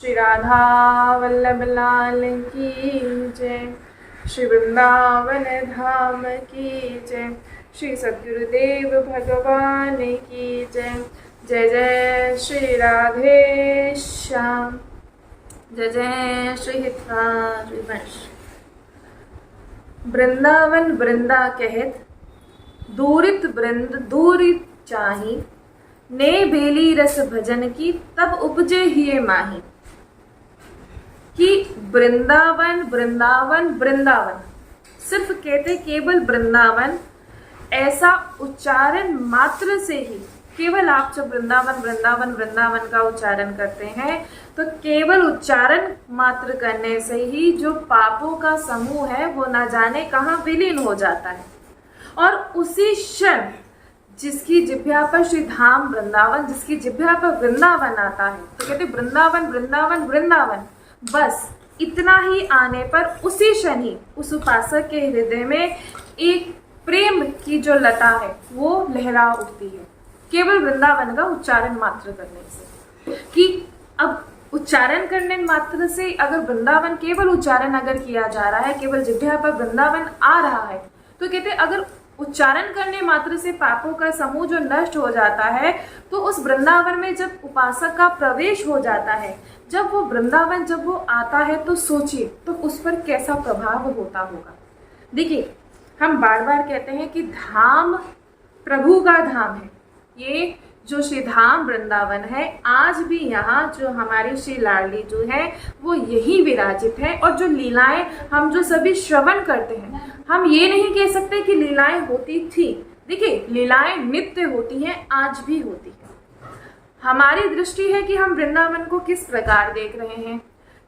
श्री राधा वल्लभ लाल की जय। श्री वृंदावन धाम की जय। श्री सद्गुरुदेव भगवान की जय। जय जय श्री राधे श्याम। जय जय श्री हितवारिवंश। वृंदावन वृंदा कहत, दूरित वृंद दूरित चाही, ने बेली रस भजन की तब उपजे हिये माही। कि वृंदावन वृंदावन वृंदावन सिर्फ कहते केवल वृंदावन, ऐसा उच्चारण मात्र से ही, केवल आप जब वृंदावन वृंदावन वृंदावन का उच्चारण करते हैं तो केवल उच्चारण मात्र करने से ही जो पापों का समूह है वो न जाने कहाँ विलीन हो जाता है। और उसी क्षण जिसकी जिह्वा पर श्री धाम वृंदावन, जिसकी जिह्वा पर वृंदावन आता है तो कहते वृंदावन वृंदावन वृंदावन, बस इतना ही आने पर उसी क्षण ही उस उपासक के हृदय में एक प्रेम की जो लता है वो लहरा उठती है, केवल वृंदावन का उच्चारण मात्र करने से। कि अब उच्चारण करने मात्र से अगर वृंदावन केवल उच्चारण अगर किया जा रहा है, केवल जिह्वा पर वृंदावन आ रहा है, तो कहते अगर उच्चारण करने मात्र से पापों का समूह जो नष्ट हो जाता है, तो उस वृंदावन में जब उपासक का प्रवेश हो जाता है, जब वो वृंदावन जब वो आता है तो सोचिए तो उस पर कैसा प्रभाव होता होगा। देखिए, हम बार बार कहते हैं कि धाम प्रभु का धाम है। ये जो श्री धाम वृंदावन है, आज भी यहाँ जो हमारी श्री लाडली जो है वो यही विराजित है। और जो लीलाएं हम जो सभी श्रवण करते हैं, हम ये नहीं कह सकते कि लीलाएं होती थी। देखिए, लीलाएं नित्य होती हैं, आज भी होती है। हमारी दृष्टि है कि हम वृंदावन को किस प्रकार देख रहे हैं,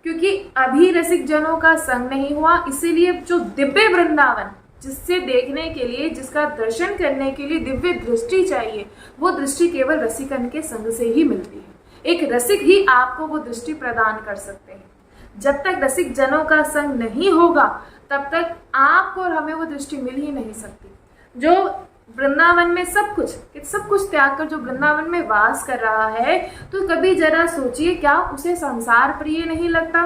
क्योंकि अभी रसिक जनों का संग नहीं हुआ, इसीलिए जो दिव्य वृंदावन जिससे देखने के लिए, जिसका दर्शन करने के लिए दिव्य दृष्टि चाहिए, वो दृष्टि केवल रसिकन के संग से ही मिलती है। एक रसिक ही आपको वो दृष्टि प्रदान कर सकते हैं। जब तक रसिक जनों का संग नहीं होगा तब तक आपको और हमें वो दृष्टि मिल ही नहीं सकती। जो वृंदावन में सब कुछ त्याग कर जो वृंदावन में वास कर रहा है, तो कभी जरा सोचिए क्या उसे संसार प्रिय नहीं लगता।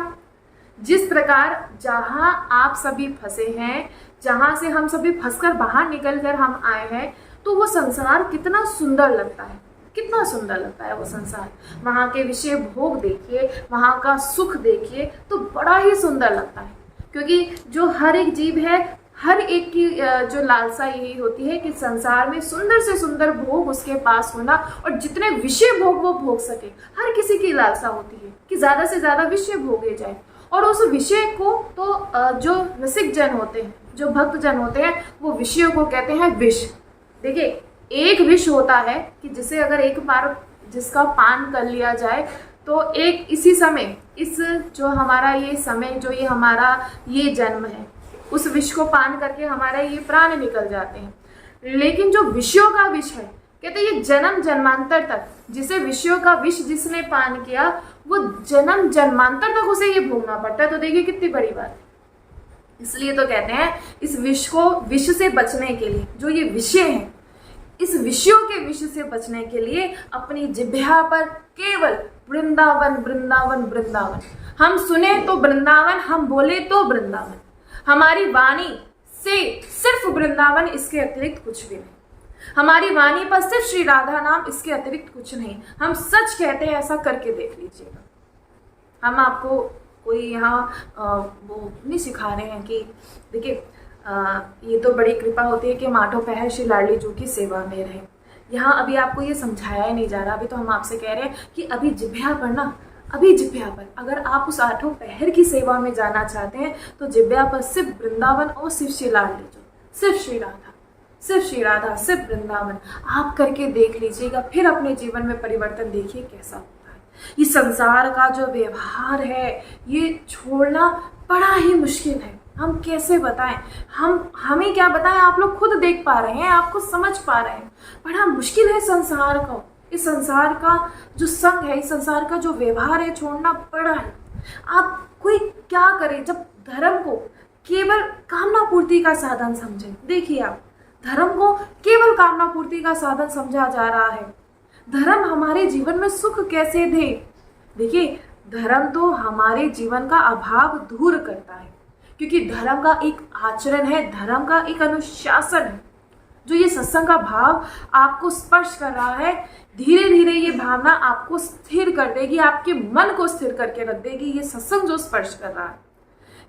जिस प्रकार जहाँ आप सभी फंसे हैं, जहाँ से हम सभी फंसकर बाहर निकल कर हम आए हैं, तो वो संसार कितना सुंदर लगता है, कितना सुंदर लगता है वो संसार। वहाँ के विषय भोग देखिए, वहाँ का सुख देखिए, तो बड़ा ही सुंदर लगता है। क्योंकि जो हर एक जीव है, हर एक की जो लालसा यही होती है कि संसार में सुंदर से सुंदर भोग उसके पास होना, और जितने विषय भोग वो भोग सके। हर किसी की लालसा होती है कि ज़्यादा से ज़्यादा विषय भोगे जाए। और उस विषय को तो जो रसिक जन होते हैं, जो भक्त जन होते हैं, वो विषयों को कहते हैं विष। देखिए, एक विष होता है कि जिसे अगर एक बार जिसका पान कर लिया जाए तो एक इसी समय, इस जो हमारा ये समय, जो ये हमारा ये जन्म है, उस विष को पान करके हमारा ये प्राण निकल जाते हैं। लेकिन जो विषयों का विष है, कहते हैं ये जन्म जन्मांतर तक, जिसे विषयों का विष जिसने पान किया वो जन्म जन्मांतर तक उसे ये भोगना पड़ता है। तो देखिए कितनी बड़ी बात है। इसलिए तो कहते हैं इस विष को, विष से बचने के लिए, जो ये विषय है, इस विषयों के विष से बचने के लिए अपनी जिह्वा पर केवल वृंदावन वृंदावन वृंदावन। हम सुने तो वृंदावन, हम बोले तो वृंदावन, हमारी वाणी से सिर्फ वृंदावन, इसके अतिरिक्त कुछ भी नहीं। हमारी वाणी पर सिर्फ श्री राधा नाम, इसके अतिरिक्त कुछ नहीं। हम सच कहते हैं, ऐसा करके देख लीजिएगा। हम आपको कोई यहाँ वो नहीं सिखा रहे हैं कि देखिए ये तो बड़ी कृपा होती है कि माठों पहर श्री लाडली जू की सेवा में रहे। यहाँ अभी आपको ये समझाया ही नहीं जा रहा। अभी तो हम आपसे कह रहे हैं कि अभी जिह्वा पर ना, अभी जिह्वा पर अगर आप उस आठों पहर की सेवा में जाना चाहते हैं तो जिह्वा पर सिर्फ वृंदावन और सिर्फ श्री लाडली जू, सिर्फ श्री राधा, सिर्फ श्री राधा, सिर्फ वृंदावन आप करके देख लीजिएगा। फिर अपने जीवन में परिवर्तन देखिए कैसा होता है। ये संसार का जो व्यवहार है, ये छोड़ना बड़ा ही मुश्किल है। हम कैसे बताएं, हमें क्या बताएं, आप लोग खुद देख पा रहे हैं, आप खुद समझ पा रहे हैं। बड़ा मुश्किल है संसार को, इस संसार का जो संग है, इस संसार का जो व्यवहार है, छोड़ना बड़ा है। आप कोई क्या करे जब धर्म को केवल कामना पूर्ति का साधन समझे। देखिए, आप धर्म को केवल कामना पूर्ति का साधन समझा जा रहा है। धर्म हमारे जीवन में सुख कैसे दे। देखिए, धर्म तो हमारे जीवन का अभाव दूर करता है, क्योंकि धर्म का एक आचरण है, धर्म का एक अनुशासन है। जो ये सत्संग का भाव आपको स्पर्श कर रहा है, धीरे धीरे ये भावना आपको स्थिर कर देगी, आपके मन को स्थिर करके रख देगी। ये सत्संग जो स्पर्श कर रहा है,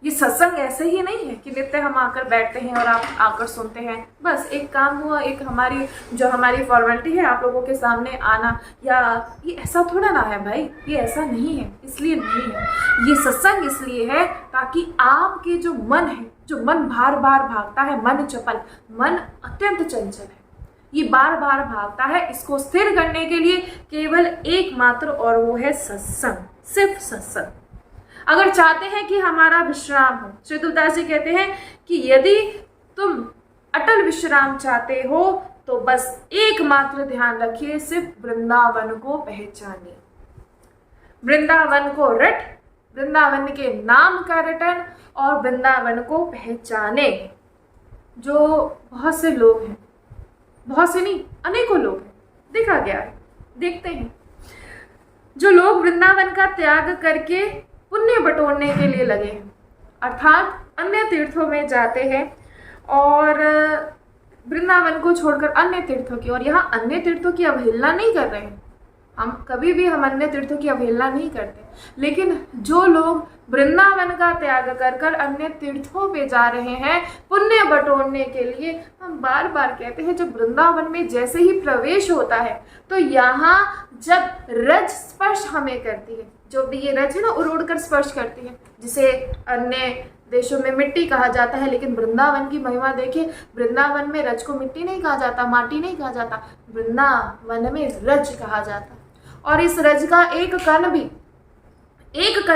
ये सत्संग ऐसे ही नहीं है कि नित्य हम आकर बैठते हैं और आप आकर सुनते हैं, बस एक काम हुआ, एक हमारी फॉर्मेलिटी है आप लोगों के सामने आना, या ये ऐसा थोड़ा ना है भाई, ये ऐसा नहीं है। इसलिए नहीं है ये सत्संग, इसलिए है ताकि आपके जो मन है, जो मन बार बार भागता है, मन चपल, मन अत्यंत चंचल है, ये बार बार भागता है, इसको स्थिर करने के लिए केवल एकमात्र और वो है सत्संग, सिर्फ सत्संग। अगर चाहते हैं कि हमारा विश्राम हो, श्री तुलसीदास जी कहते हैं कि यदि तुम अटल विश्राम चाहते हो तो बस एकमात्र ध्यान रखिए, सिर्फ वृंदावन को पहचानिए। वृंदावन को रट, वृंदावन के नाम का रटन और वृंदावन को पहचाने। जो बहुत से लोग हैं, बहुत से नहीं, अनेकों लोग हैं, देखा गया है, देखते हैं, जो लोग वृंदावन का त्याग करके पुण्य बटोरने के लिए लगे हैं, अर्थात अन्य तीर्थों में जाते हैं और वृंदावन को छोड़कर अन्य तीर्थों की, और यहाँ अन्य तीर्थों की अवहेलना नहीं कर रहे हैं, हम कभी भी हम अन्य तीर्थों की अवहेलना नहीं करते, लेकिन जो लोग वृंदावन का त्याग कर कर अन्य तीर्थों पे जा रहे हैं पुण्य बटोरने के लिए, हम बार बार कहते हैं जब वृंदावन में जैसे ही प्रवेश होता है तो यहाँ जब रज स्पर्श हमें करती है, जो भी ये रज है ना उड़ कर स्पर्श करती है, जिसे अन्य देशों में मिट्टी कहा जाता है, लेकिन वृंदावन की महिमा देखिए, वृंदावन में रज को मिट्टी नहीं कहा जाता, माटी नहीं कहा जाता, वृंदावन में रज कहा जाता। और इस रज का एक कण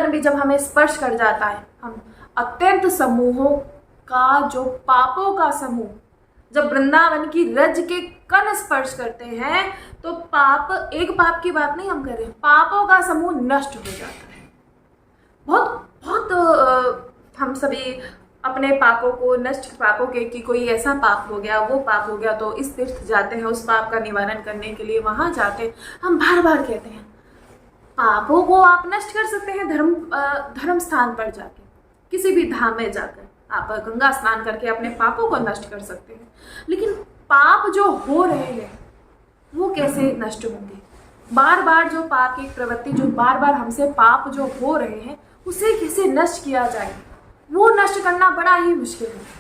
भी जब हमें स्पर्श कर जाता है, हम अत्यंत समूहों का, जो पापों का समूह, जब वृंदावन की रज के कण स्पर्श करते हैं तो पाप, एक पाप की बात नहीं हम कर रहे हैं, पापों का समूह नष्ट हो जाता है। बहुत हम सभी अपने पापों को नष्ट, पापों के कि कोई ऐसा पाप हो गया, वो पाप हो गया, तो इस तीर्थ जाते हैं, उस पाप का निवारण करने के लिए वहाँ जाते हैं। हम बार बार कहते हैं पापों को आप नष्ट कर सकते हैं धर्म स्थान पर जाके, किसी भी धाम में जाकर आप गंगा स्नान करके अपने पापों को नष्ट कर सकते हैं, लेकिन पाप जो हो रहे हैं वो कैसे नष्ट होंगे? बार बार जो पाप की प्रवृत्ति, जो बार बार हमसे पाप जो हो रहे हैं उसे कैसे नष्ट किया जाए? वो नष्ट करना बड़ा ही मुश्किल है।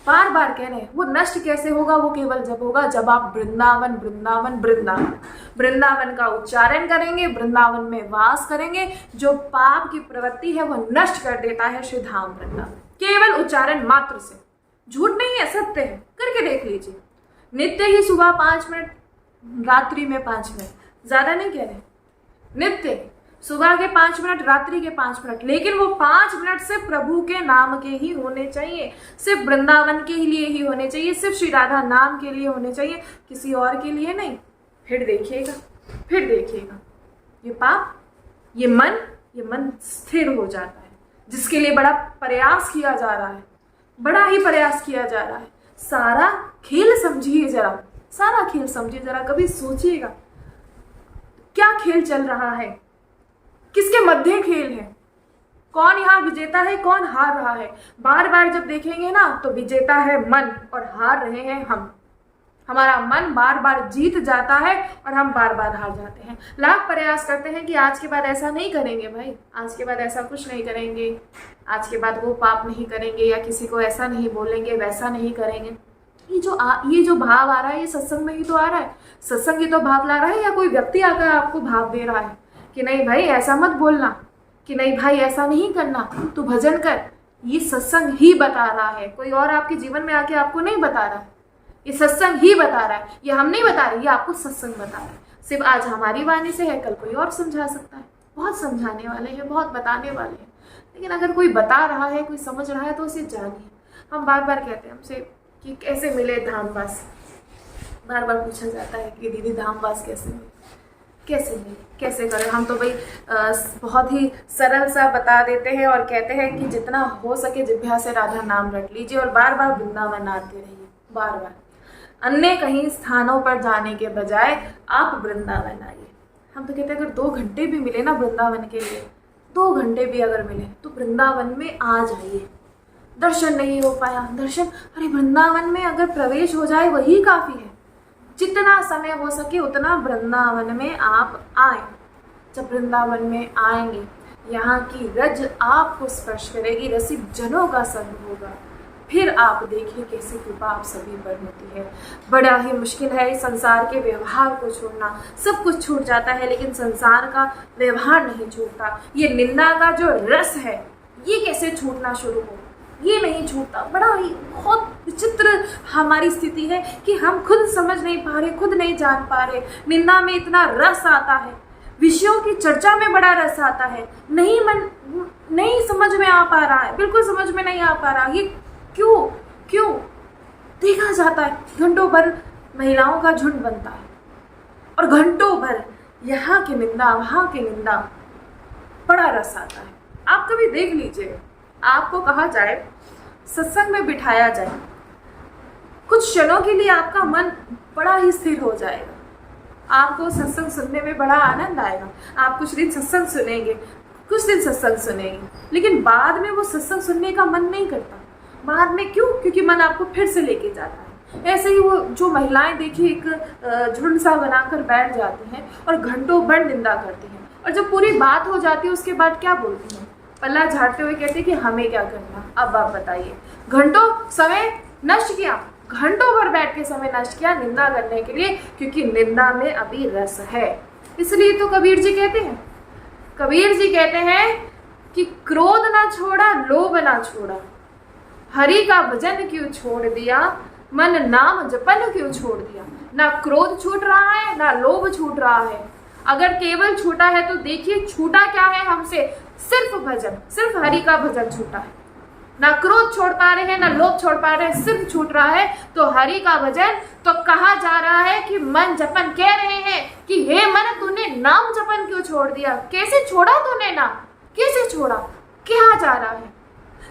बार बार कह रहे हैं वो नष्ट कैसे होगा? वो केवल जब होगा जब आप वृंदावन वृंदावन वृंदावन वृंदावन का उच्चारण करेंगे, वृंदावन में वास करेंगे। जो पाप की प्रवृत्ति है वो नष्ट कर देता है श्री धाम वृंदावन, केवल उच्चारण मात्र से। झूठ नहीं है, सत्य है, करके देख लीजिए। नित्य ही सुबह 5 मिनट, रात्रि में 5 मिनट, ज्यादा नहीं कह रहे, नित्य सुबह के 5 मिनट, रात्रि के 5 मिनट, लेकिन वो 5 मिनट सिर्फ प्रभु के नाम के ही होने चाहिए, सिर्फ वृंदावन के लिए ही होने चाहिए, सिर्फ श्री राधा नाम के लिए होने चाहिए, किसी और के लिए नहीं। फिर देखिएगा ये पाप, ये मन स्थिर हो जाता है, जिसके लिए बड़ा प्रयास किया जा रहा है, बड़ा ही प्रयास किया जा रहा है। सारा खेल समझिए जरा, सारा खेल समझिए जरा, कभी सोचिएगा क्या खेल चल रहा है, किसके मध्य खेल है, कौन यहाँ विजेता है, कौन हार रहा है। बार बार जब देखेंगे ना तो विजेता है मन और हार रहे हैं हम। हमारा मन बार बार जीत जाता है और हम बार बार हार जाते हैं। लाख प्रयास करते हैं कि आज के बाद ऐसा नहीं करेंगे भाई, आज के बाद ऐसा कुछ नहीं करेंगे, आज के बाद वो पाप नहीं करेंगे, या किसी को ऐसा नहीं बोलेंगे, वैसा नहीं करेंगे। ये जो भाव आ रहा है ये सत्संग में ही तो आ रहा है, सत्संग ही तो भाव ला रहा है, या कोई व्यक्ति आकर आपको भाव दे रहा है कि नहीं भाई ऐसा मत बोलना, कि नहीं भाई ऐसा नहीं करना, तू भजन कर। ये सत्संग ही बता रहा है, कोई और आपके जीवन में आके आपको नहीं बता रहा है, ये सत्संग ही बता रहा है, ये हम नहीं बता रहे, ये आपको सत्संग बता रहा है। सिर्फ आज हमारी वाणी से है, कल कोई और समझा सकता है। बहुत समझाने वाले हैं, बहुत बताने वाले हैं, लेकिन अगर कोई बता रहा है, कोई समझ रहा है तो उसे जानिए। हम बार बार कहते हैं हमसे कि कैसे मिले धामवास, बार बार पूछा जाता है कि दीदी धामवास कैसे मिले, कैसे मिले, कैसे करें। हम तो भाई बहुत ही सरल सा बता देते हैं और कहते हैं कि जितना हो सके जिह्वा से राधा नाम रट लीजिए और बार बार वृंदावन आते रहिए। बार बार अन्य कहीं स्थानों पर जाने के बजाय आप वृंदावन आइए। हम तो कहते हैं अगर 2 घंटे भी मिले ना वृंदावन के लिए, 2 घंटे भी अगर मिले तो वृंदावन में आ जाइए। दर्शन नहीं हो पाया, दर्शन, अरे वृंदावन में अगर प्रवेश हो जाए वही काफ़ी है। जितना समय हो सके उतना वृंदावन में आप आए। जब वृंदावन में आएंगे, यहाँ की रज आपको स्पर्श करेगी, रसिक जनों का संग होगा, फिर आप देखिए कैसी कृपा आप सभी पर होती है। बड़ा ही मुश्किल है इस संसार के व्यवहार को छोड़ना। सब कुछ छूट जाता है लेकिन संसार का व्यवहार नहीं छूटता। ये निंदा का जो रस है ये कैसे छूटना शुरू हो, ये नहीं छूटता। बड़ा ही बहुत विचित्र हमारी स्थिति है कि हम खुद समझ नहीं पा रहे, खुद नहीं जान पा रहे। निंदा में इतना रस आता है, विषयों की चर्चा में बड़ा रस आता है, नहीं समझ में आ पा रहा है, बिल्कुल समझ में नहीं आ पा रहा। ये क्यों देखा जाता है, घंटों भर महिलाओं का झुंड बनता है और घंटों भर यहाँ की निंदा वहाँ की निंदा, बड़ा रस आता है। आप कभी देख लीजिए, आपको कहा जाए सत्संग में बिठाया जाए, कुछ क्षणों के लिए आपका मन बड़ा ही स्थिर हो जाएगा। आपको सत्संग सुनने में बड़ा आनंद आएगा। आप कुछ दिन सत्संग सुनेंगे, कुछ दिन सत्संग सुनेंगे, लेकिन बाद में वो सत्संग सुनने का मन नहीं करता। बाद में क्यों? क्योंकि मन आपको फिर से लेके जाता है। ऐसे ही वो जो महिलाएं देखिए एक झुंड सा बनाकर बैठ जाती हैं और घंटों भर निंदा करती हैं, और जब पूरी बात हो जाती है उसके बाद क्या बोलती हैं? पल्ला झाड़ते हुए कहते हैं कि हमें क्या करना, अब आप बताइए। घंटों समय नष्ट किया, घंटों भर बैठ के समय नष्ट किया निंदा करने के लिए, क्योंकि निंदा में अभी रस है। इसलिए तो कबीर जी कहते हैं कि क्रोध ना छोड़ा, लोभ ना छोड़ा, हरि का भजन क्यों छोड़ दिया, मन नाम जपन क्यों छोड़ दिया। ना क्रोध छूट रहा है, ना लोभ छूट रहा है। अगर केवल छूटा है तो देखिए छूटा क्या है हमसे, सिर्फ भजन, सिर्फ हरि का भजन छूटा है। ना क्रोध छोड़ पा रहे हैं, ना लोभ छोड़ पा रहे हैं, सिर्फ छूट रहा है तो हरि का भजन। तो कहा जा रहा है कि मन जपन, कह रहे हैं कि हे मन तूने नाम जपन क्यों छोड़ दिया। कैसे छोड़ा तूने नाम, कैसे छोड़ा? कहा जा रहा है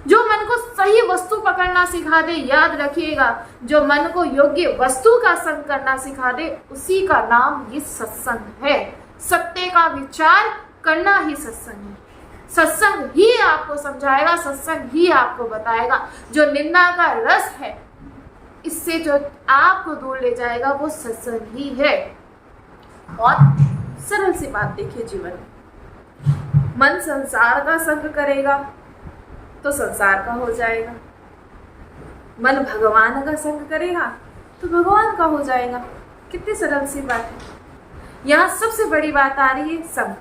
जो मन को सही वस्तु पकड़ना सिखा दे, याद रखिएगा, जो मन को योग्य वस्तु का संग करना सिखा दे उसी का नाम ये सत्संग है। सत्य का विचार करना ही सत्संग है। सत्संग ही आपको समझाएगा, सत्संग ही आपको बताएगा। जो निंदा का रस है इससे जो आपको दूर ले जाएगा वो सत्संग ही है। बहुत सरल सी बात देखिए जीवन में, मन संसार का संग करेगा तो संसार का हो जाएगा, मन भगवान का संग करेगा तो भगवान का हो जाएगा। कितनी सरल सी बात है। यहाँ सबसे बड़ी बात आ रही है संग,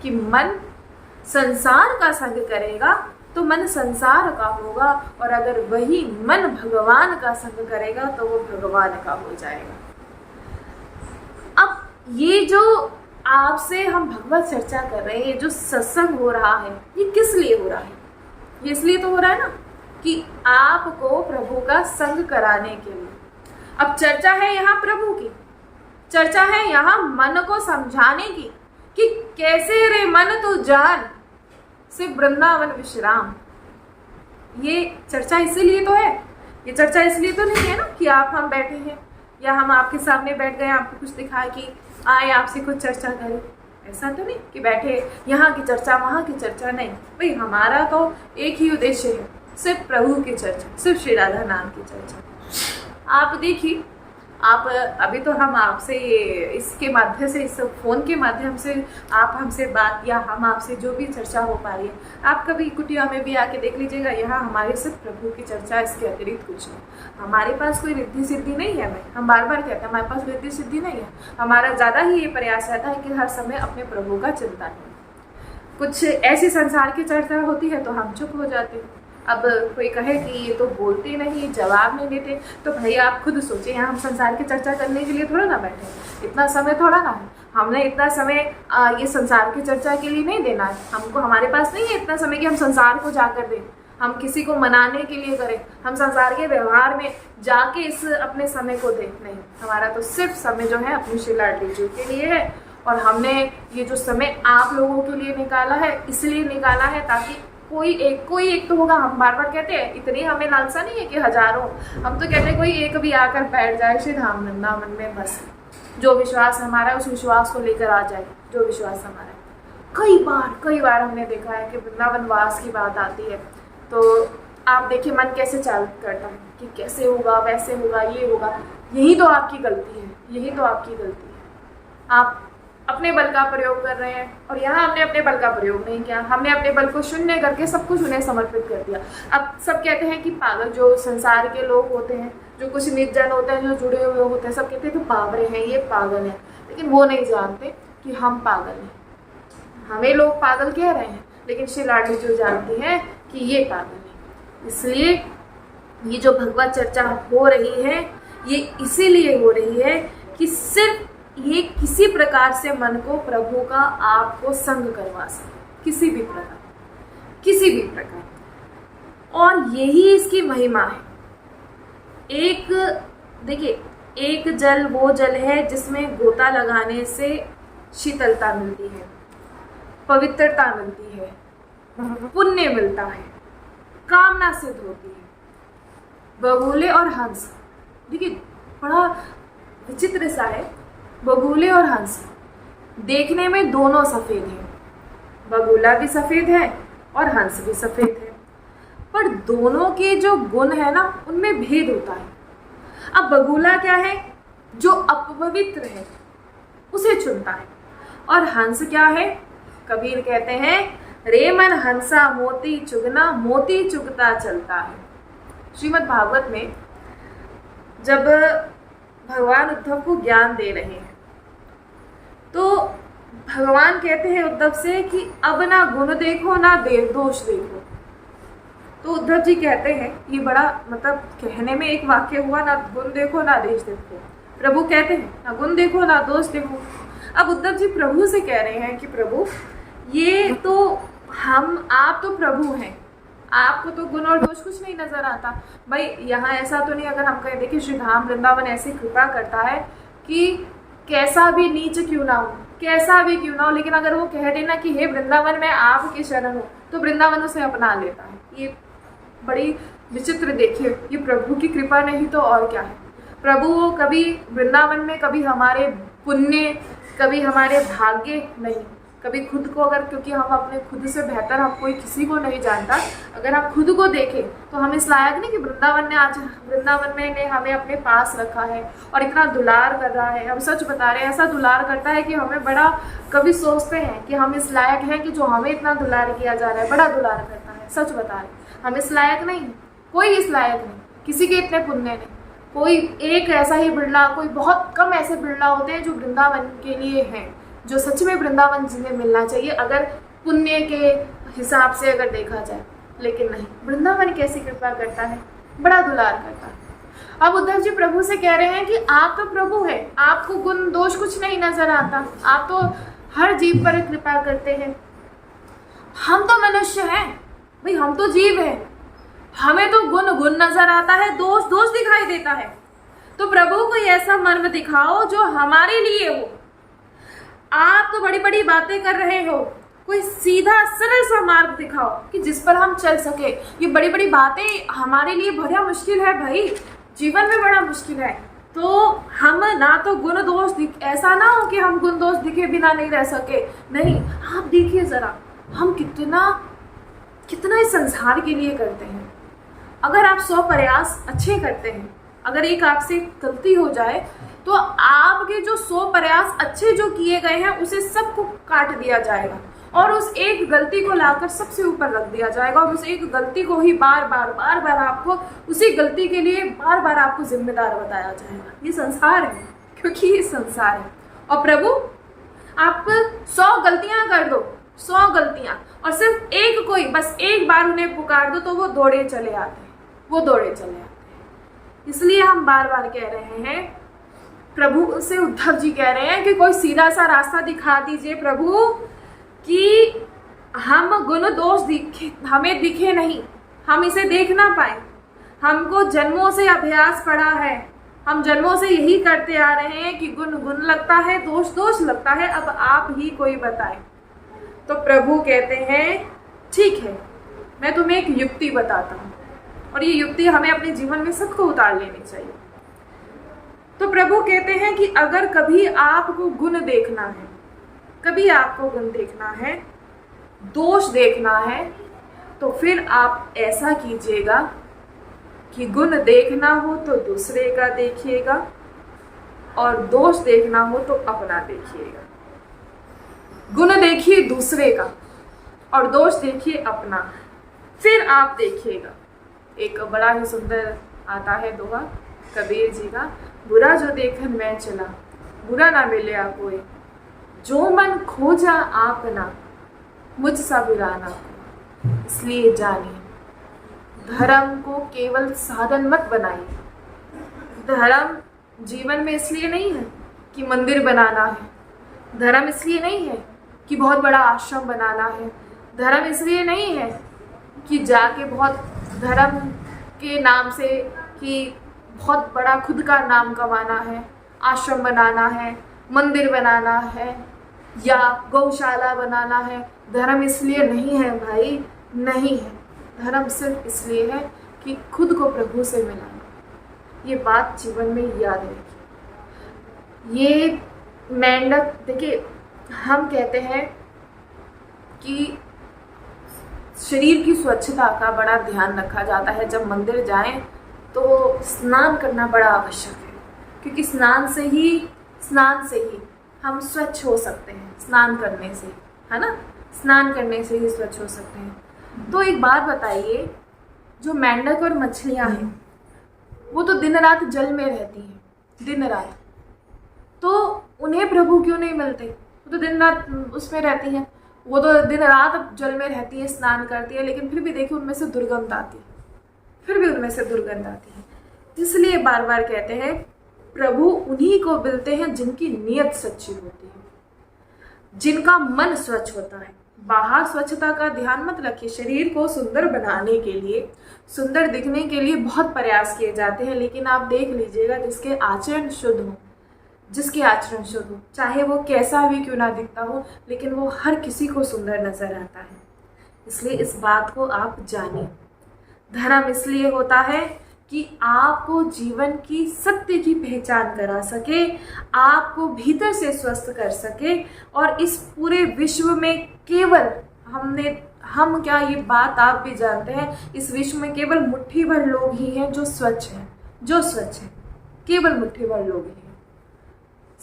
कि मन संसार का संग करेगा तो मन संसार का होगा, और अगर वही मन भगवान का संग करेगा तो वो भगवान का हो जाएगा। अब ये जो आपसे हम भगवत चर्चा कर रहे हैं, जो सत्संग हो रहा है, ये किस लिए हो रहा है? ये इसलिए तो हो रहा है ना कि आपको प्रभु का संग कराने के लिए। अब चर्चा है यहाँ प्रभु की, चर्चा है यहाँ मन को समझाने की कि कैसे रे मन तू जान से वृंदावन विश्राम। ये चर्चा इसीलिए तो है, ये चर्चा इसलिए तो नहीं है ना कि आप हम बैठे हैं या हम आपके सामने बैठ गए, आपको कुछ दिखाए कि आए आपसे कुछ चर्चा करें। ऐसा तो नहीं कि बैठे यहाँ की चर्चा वहाँ की चर्चा, नहीं भाई, हमारा तो एक ही उद्देश्य है, सिर्फ प्रभु की चर्चा, सिर्फ श्री राधा नाम की चर्चा। आप देखिए, आप अभी तो हम आपसे इसके माध्यम से, इस फ़ोन के माध्यम से आप हमसे बात या हम आपसे जो भी चर्चा हो पा रही है, आप कभी कुटिया में भी आके देख लीजिएगा, यहाँ हमारे सिर्फ प्रभु की चर्चा, इसके अतिरिक्त कुछ नहीं। हमारे पास कोई रिद्धि सिद्धि नहीं है। हम बार बार कहते हैं हमारे पास रिद्धि सिद्धि नहीं है। हमारा ज़्यादा ही ये प्रयास रहता है कि हर समय अपने प्रभु का चिंतन हो। कुछ ऐसी संसार की चर्चा होती है तो हम चुप हो जाते हैं। अब कोई कहे कि ये तो बोलते नहीं, जवाब नहीं देते, तो भाई आप खुद सोचिए, यहाँ हम संसार की चर्चा करने के लिए थोड़ा ना बैठे, इतना समय थोड़ा ना है। हमने इतना समय ये संसार की चर्चा के लिए नहीं देना है। हमको, हमारे पास नहीं है इतना समय कि हम संसार को जाकर दें, हम किसी को मनाने के लिए करें, हम संसार के व्यवहार में जाके इस अपने समय को दें। नहीं, हमारा तो सिर्फ समय जो है अपनी श्री लाडली जी के लिए है। और हमने ये जो समय आप लोगों के लिए निकाला है, इसलिए निकाला है ताकि कोई एक तो होगा। हम बार बार कहते हैं, इतनी हमें लालसा नहीं है कि हजारों, हम तो कहते हैं कोई एक भी आकर बैठ जाए श्री धाम वृंदावन में बस। जो विश्वास हमारा है उस विश्वास को लेकर आ जाए, जो विश्वास हमारा है। कई बार हमने देखा है कि वृंदावन वास की बात आती है तो आप देखिए मन कैसे चाल करता है कि कैसे होगा, वैसे होगा, ये होगा। यही तो आपकी गलती है, यही तो आपकी गलती है। आप अपने बल का प्रयोग कर रहे हैं और यहाँ हमने अपने बल का प्रयोग नहीं किया, हमने अपने बल को शून्य करके सब कुछ उन्हें समर्पित कर दिया। अब सब कहते हैं कि पागल, जो संसार के लोग होते हैं, जो कुछ निर्जन होते हैं, जो जुड़े हुए होते हैं, सब कहते हैं कि बावरे हैं, ये पागल हैं, लेकिन वो नहीं जानते कि हम पागल हैं। हमें लोग पागल कह रहे हैं, लेकिन श्री लाडली जो जानती हैं कि ये पागल है। इसलिए ये जो भगवत चर्चा हो रही है ये इसीलिए हो रही है कि सिर्फ ये किसी प्रकार से मन को प्रभु का आपको संग करवा सके, किसी भी प्रकार। और यही इसकी महिमा है। एक देखिए, एक जल वो जल है जिसमें गोता लगाने से शीतलता मिलती है, पवित्रता मिलती है, पुण्य मिलता है, कामना सिद्ध होती है। बगुले और हंस, देखिए बड़ा विचित्र सा है। बगुले और हंस देखने में दोनों सफेद हैं, बगुला भी सफेद है और हंस भी सफेद है, पर दोनों के जो गुण है ना उनमें भेद होता है। अब बगुला क्या है, जो अपवित्र है उसे चुनता है, और हंस क्या है, कबीर कहते हैं रे मन हंसा मोती चुगना, मोती चुगता चलता है। श्रीमद् भागवत में जब भगवान उद्धव को ज्ञान दे रहे हैं तो भगवान कहते हैं उद्धव से कि अब ना गुण देखो ना दोष देखो। तो उद्धव जी कहते हैं, ये बड़ा मतलब कहने में एक वाक्य हुआ, ना गुण देखो ना दोष देखो। प्रभु कहते हैं ना गुण देखो ना दोष देखो। अब उद्धव जी प्रभु से कह रहे हैं कि प्रभु ये तो आप तो प्रभु हैं, आपको तो गुण और दोष कुछ नहीं नजर आता। भाई यहाँ ऐसा तो नहीं, अगर हम कहें देखिए श्री धाम वृंदावन ऐसी कृपा करता है कि कैसा भी नीच क्यों ना हो, कैसा भी क्यों ना हो, लेकिन अगर वो कह देना कि हे वृंदावन मैं आपकी शरण हूँ तो वृंदावन उसे अपना लेता है। ये बड़ी विचित्र, देखिए ये प्रभु की कृपा नहीं तो और क्या है। प्रभु कभी वृंदावन में कभी हमारे पुण्य, कभी हमारे भाग्य नहीं, कभी खुद को, अगर क्योंकि हम अपने खुद से बेहतर हम कोई किसी को नहीं जानता, अगर हम खुद को देखें तो हम इस लायक नहीं कि वृंदावन में ने हमें अपने पास रखा है और इतना दुलार कर रहा है। हम सच बता रहे हैं, ऐसा दुलार करता है कि हमें बड़ा, कभी सोचते हैं कि हम इस लायक हैं कि जो हमें इतना दुलार किया जा रहा है, बड़ा दुलार करता है। सच बता रहे हैं, हम इस लायक नहीं, कोई इस लायक नहीं, किसी के इतने पुण्य नहीं। कोई एक ऐसा ही बिरला, कोई बहुत कम ऐसे बिरला होते हैं जो वृंदावन के लिए हैं, जो सच में वृंदावन जिन्हें मिलना चाहिए अगर पुण्य के हिसाब से अगर देखा जाए। लेकिन नहीं, वृंदावन कैसी कृपा करता है, बड़ा दुलार करता है। अब उद्धव जी प्रभु से कह रहे हैं कि आप तो प्रभु हैं, आपको गुण दोष कुछ नहीं नजर आता, आप तो हर जीव पर कृपा करते हैं। हम तो मनुष्य हैं भाई, हम तो जीव हैं, हमें तो गुण नजर आता है, दोष दिखाई देता है। तो प्रभु कोई ऐसा मर्म दिखाओ जो हमारे लिए हो। आप तो बड़ी बड़ी बातें कर रहे हो, कोई सीधा सरल सा मार्ग दिखाओ कि जिस पर हम चल सके। ये बड़ी बड़ी बातें हमारे लिए बड़ा मुश्किल है भाई, जीवन में बड़ा मुश्किल है। तो हम ना तो गुण दोष ऐसा ना हो कि हम गुण दोष दिखे बिना नहीं रह सके, नहीं। आप देखिए जरा, हम कितना इस संसार के लिए करते हैं। अगर आप 100 प्रयास अच्छे करते हैं, अगर एक आपसे गलती हो जाए तो आपके जो 100 प्रयास अच्छे जो किए गए हैं उसे सबको काट दिया जाएगा और उस एक गलती को लाकर सबसे ऊपर रख दिया जाएगा और उस एक गलती को ही बार बार आपको उसी गलती के लिए बार आपको जिम्मेदार बताया जाएगा। ये संसार है, क्योंकि ये संसार है। और प्रभु आप 100 गलतियां कर दो, 100 गलतियां, और सिर्फ एक कोई बस एक बार उन्हें पुकार दो तो वो दौड़े चले आते हैं, इसलिए हम बार कह रहे हैं, प्रभु से उद्धव जी कह रहे हैं कि कोई सीधा सा रास्ता दिखा दीजिए प्रभु कि हम गुण दोष हमें दिखे नहीं, हम इसे देख ना पाए। हमको जन्मों से अभ्यास पड़ा है, हम जन्मों से यही करते आ रहे हैं कि गुण लगता है, दोष लगता है, अब आप ही कोई बताए। तो प्रभु कहते हैं ठीक है, मैं तुम्हें एक युक्ति बताता हूँ, और ये युक्ति हमें अपने जीवन में सबको उतार लेनी चाहिए। तो प्रभु कहते हैं कि अगर कभी आपको गुण देखना है, कभी आपको गुण देखना है, दोष देखना है, तो फिर आप ऐसा कीजिएगा कि गुण देखना हो तो दूसरे का देखिएगा और दोष देखना हो तो अपना देखिएगा। गुण देखिए दूसरे का और दोष देखिए अपना, फिर आप देखिएगा। एक बड़ा ही सुंदर आता है दोहा कबीर जी का, बुरा जो देखन मैं चला, बुरा ना मिले आप कोई, जो मन खोजा आपना, मुझ सा बुरा ना कोई। इसलिए जानिए, धर्म को केवल साधन मत बनाइए। धर्म जीवन में इसलिए नहीं है कि मंदिर बनाना है, धर्म इसलिए नहीं है कि बहुत बड़ा आश्रम बनाना है, धर्म इसलिए नहीं है कि जाके बहुत धर्म के नाम से कि बहुत बड़ा खुद का नाम कमाना है, आश्रम बनाना है, मंदिर बनाना है या गौशाला बनाना है। धर्म इसलिए नहीं है भाई, नहीं है। धर्म सिर्फ इसलिए है कि खुद को प्रभु से मिलाना। ये बात जीवन में याद रखिए। ये मेंढक, देखिए हम कहते हैं कि शरीर की स्वच्छता का बड़ा ध्यान रखा जाता है। जब मंदिर जाएं तो स्नान करना बड़ा आवश्यक है, क्योंकि स्नान से ही हम स्वच्छ हो सकते हैं। स्नान करने से, है ना, स्नान करने से ही स्वच्छ हो सकते हैं। तो एक बात बताइए, जो मेंढक और मछलियां हैं वो तो दिन रात जल में रहती हैं, दिन रात, तो उन्हें प्रभु क्यों नहीं मिलते? वो तो दिन रात उसमें रहती हैं, वो तो दिन रात जल में रहती है, स्नान करती है, लेकिन फिर भी देखिए उनमें से दुर्गंध आती है, फिर भी उनमें से दुर्गंध आती है। इसलिए बार बार कहते हैं प्रभु उन्हीं को मिलते हैं जिनकी नीयत सच्ची होती है, जिनका मन स्वच्छ होता है। बाहर स्वच्छता का ध्यान मत रखिए। शरीर को सुंदर बनाने के लिए, सुंदर दिखने के लिए बहुत प्रयास किए जाते हैं, लेकिन आप देख लीजिएगा जिसके आचरण शुद्ध हो, जिसके आचरण शुद्ध हो, चाहे वो कैसा भी क्यों ना दिखता हो, लेकिन वो हर किसी को सुंदर नजर आता है। इसलिए इस बात को आप जानिए। धर्म इसलिए होता है कि आपको जीवन की सत्य की पहचान करा सके, आपको भीतर से स्वस्थ कर सके, और इस पूरे विश्व में केवल हम क्या, ये बात आप भी जानते हैं, इस विश्व में केवल मुट्ठी भर लोग ही हैं जो स्वच्छ हैं, जो स्वच्छ हैं, केवल मुट्ठी भर लोग ही हैं।